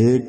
1,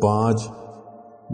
5,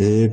1,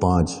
5।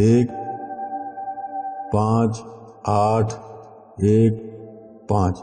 1, 5, 8, 1, 5,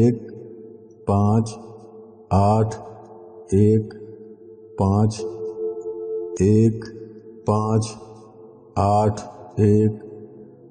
1, 5, 8, 1, 5, 1, 5, 8, 1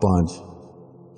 5।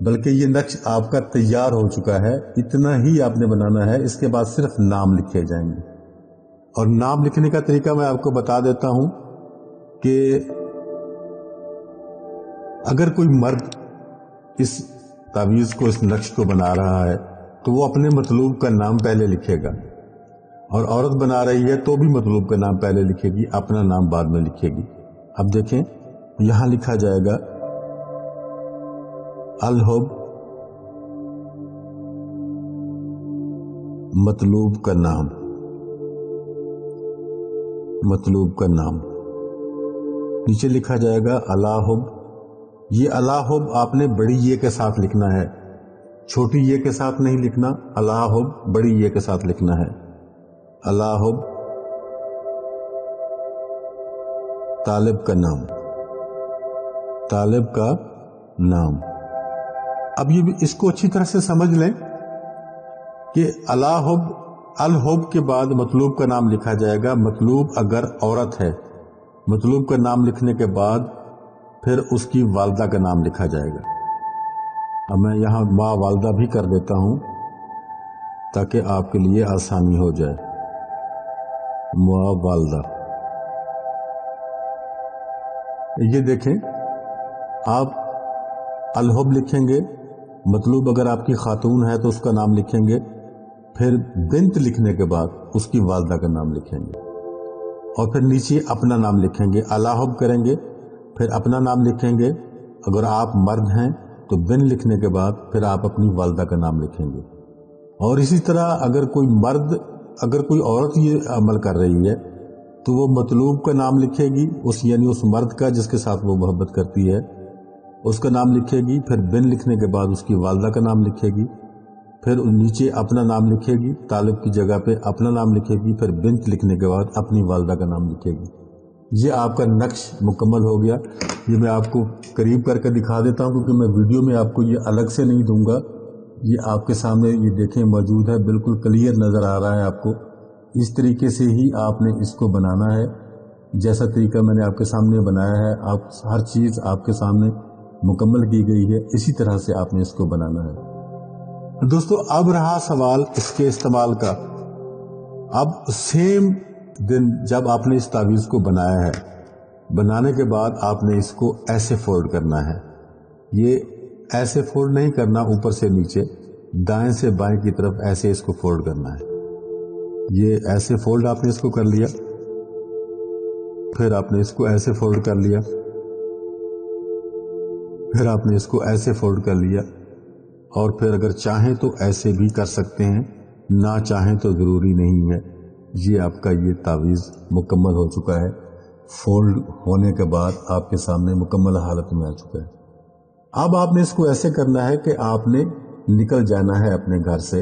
بلکہ یہ نقش آپ کا تیار ہو چکا ہے، اتنا ہی آپ نے بنانا ہے۔ اس کے بعد صرف نام لکھے جائیں گے، اور نام لکھنے کا طریقہ میں آپ کو بتا دیتا ہوں کہ اگر کوئی مرد اس تعویذ کو، اس نقش کو بنا رہا ہے تو وہ اپنے مطلوب کا نام پہلے لکھے گا، اور عورت بنا رہی ہے تو بھی مطلوب کا نام پہلے لکھے گی، اپنا نام بعد میں لکھے گی۔ اب دیکھیں یہاں لکھا جائے گا الحب، مطلوب کا نام، مطلوب کا نام۔ نیچے لکھا جائے گا الحب۔ یہ الحب آپ نے بڑی یہ کے ساتھ لکھنا ہے، چھوٹی یہ کے ساتھ نہیں لکھنا، الحب بڑی یہ کے ساتھ لکھنا ہے۔ الحب طالب کا نام، طالب کا نام۔ اب یہ بھی اس کو اچھی طرح سے سمجھ لیں کہ الحب کے بعد مطلوب کا نام لکھا جائے گا۔ مطلوب اگر عورت ہے، مطلوب کا نام لکھنے کے بعد پھر اس کی والدہ کا نام لکھا جائے گا۔ اب میں یہاں ماں والدہ بھی کر دیتا ہوں تاکہ آپ کے لیے آسانی ہو جائے۔ ماں والدہ، یہ دیکھیں آپ الحب لکھیں گے، مطلوب اگر آپ کی خاتون ہے تو اس کا نام لکھیں گے، پھر بنت لکھنے کے بعد اس کی والدہ کا نام لکھیں گے، اور پھر نیچے اپنا نام لکھیں گے۔ الحب کریں گے، پھر اپنا نام لکھیں گے۔ اگر آپ مرد ہیں تو بن لکھنے کے بعد پھر آپ اپنی والدہ کا نام لکھیں گے۔ اور اسی طرح اگر کوئی عورت یہ عمل کر رہی ہے تو وہ مطلوب کا نام لکھے گی، یعنی اس مرد کا جس کے ساتھ وہ محبت کرتی ہے اس کا نام لکھے گی، پھر بن لکھنے کے بعد اس کی والدہ کا نام لکھے گی، پھر نیچے اپنا نام لکھے گی، طالب کی جگہ پہ اپنا نام لکھے گی، پھر بنت لکھنے کے بعد اپنی والدہ کا نام لکھے گی۔ یہ آپ کا نقش مکمل ہو گیا۔ یہ میں آپ کو قریب کر کے دکھا دیتا ہوں کیونکہ میں ویڈیو میں آپ کو یہ الگ سے نہیں دوں گا، یہ آپ کے سامنے یہ دیکھیں موجود ہے، بالکل کلیئر نظر آ رہا ہے آپ کو۔ اس طریقے سے ہی آپ نے اس کو بنانا ہے، جیسا طریقہ میں نے آپ کے سامنے بنایا ہے، آپ ہر چیز آپ کے سامنے مکمل کی گئی ہے، اسی طرح سے آپ نے اس کو بنانا ہے۔ دوستو اب رہا سوال اس کے استعمال کا۔ اب سیم دن جب آپ نے اس تعویذ کو بنایا ہے، بنانے کے بعد آپ نے اس کو ایسے فولڈ کرنا ہے۔ یہ ایسے فولڈ نہیں کرنا اوپر سے نیچے، دائیں سے بائیں کی طرف ایسے اس کو فولڈ کرنا ہے۔ یہ ایسے فولڈ آپ نے اس کو کر لیا، پھر آپ نے اس کو ایسے فولڈ کر لیا، پھر آپ نے اس کو ایسے فولڈ کر لیا، اور پھر اگر چاہیں تو ایسے بھی کر سکتے ہیں، نہ چاہیں تو ضروری نہیں ہے۔ یہ آپ کا یہ تعویذ مکمل ہو چکا ہے، فولڈ ہونے کے بعد آپ کے سامنے مکمل حالت میں آ چکا ہے۔ اب آپ نے اس کو ایسے کرنا ہے کہ آپ نے نکل جانا ہے اپنے گھر سے،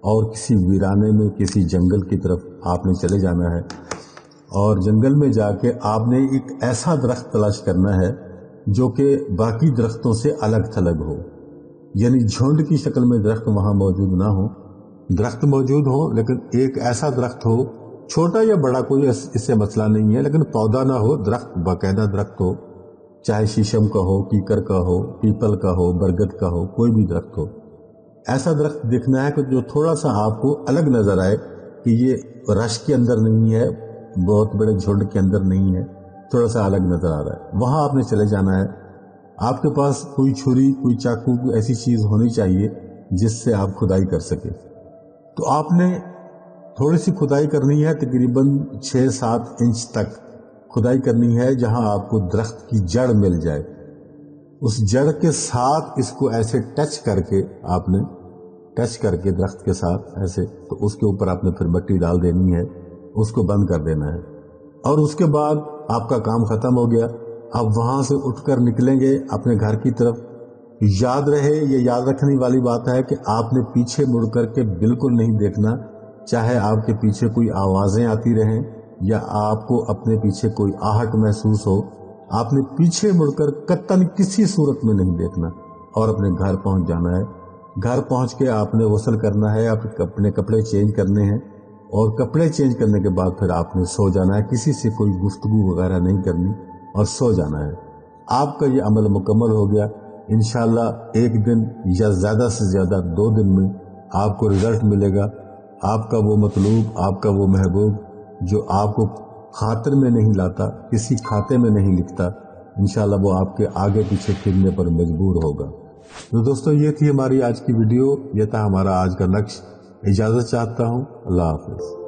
اور کسی ویرانے میں، کسی جنگل کی طرف آپ نے چلے جانا ہے، اور جنگل میں جا کے آپ نے ایک ایسا درخت تلاش کرنا ہے جو کہ باقی درختوں سے الگ تھلگ ہو، یعنی جھنڈ کی شکل میں درخت وہاں موجود نہ ہو، درخت موجود ہو لیکن ایک ایسا درخت ہو، چھوٹا یا بڑا کوئی اس سے مسئلہ نہیں ہے، لیکن پودا نہ ہو، درخت باقاعدہ درخت ہو، چاہے شیشم کا ہو، کیکر کا ہو، پیپل کا ہو، برگد کا ہو، کوئی بھی درخت ہو۔ ایسا درخت دیکھنا ہے کہ جو تھوڑا سا آپ کو الگ نظر آئے، کہ یہ رش کے اندر نہیں ہے، بہت بڑے جھنڈ کے اندر نہیں ہے، تھوڑا سا الگ نظر آ رہا ہے، وہاں آپ نے چلے جانا ہے۔ آپ کے پاس کوئی چھری، کوئی چاقو، کوئی ایسی چیز ہونی چاہیے جس سے آپ کھدائی کر سکیں۔ تو آپ نے تھوڑی سی کھدائی کرنی ہے، تقریباً 6-7 انچ تک کھدائی کرنی ہے، جہاں آپ کو درخت کی جڑ مل جائے۔ اس جڑ کے ساتھ اس کو ایسے ٹچ کر کے آپ نے درخت کے ساتھ ایسے، تو اس کے اوپر آپ نے پھر مٹی ڈال دینی ہے، اس کو بند کر دینا ہے، اور اس کے بعد آپ کا کام ختم ہو گیا۔ اب وہاں سے اٹھ کر نکلیں گے اپنے گھر کی طرف۔ یاد رہے، یہ یاد رکھنے والی بات ہے کہ آپ نے پیچھے مڑ کر کے بالکل نہیں دیکھنا، چاہے آپ کے پیچھے کوئی آوازیں آتی رہیں یا آپ کو اپنے پیچھے کوئی آہٹ محسوس ہو، آپ نے پیچھے مڑ کر قطعاً کسی صورت میں نہیں دیکھنا، اور اپنے گھر پہنچ جانا ہے۔ گھر پہنچ کے آپ نے غسل کرنا ہے، اپنے کپڑے چینج کرنے ہیں، اور کپڑے چینج کرنے کے بعد پھر آپ نے سو جانا ہے، کسی سے کوئی گفتگو وغیرہ نہیں کرنی، اور سو جانا ہے۔ آپ کا یہ عمل مکمل ہو گیا۔ انشاءاللہ ایک دن یا زیادہ سے زیادہ 2 دن میں آپ کو رزلٹ ملے گا. آپ کا وہ مطلوب، آپ کا وہ محبوب جو آپ کو خاطر میں نہیں لاتا، کسی کھاتے میں نہیں لکھتا، انشاءاللہ وہ آپ کے آگے پیچھے پھرنے پر مجبور ہوگا. تو دوستو یہ تھی ہماری آج کی ویڈیو، یہ تھا ہمارا آج کا نقش. اجازت چاہتا ہوں. اللہ حافظ.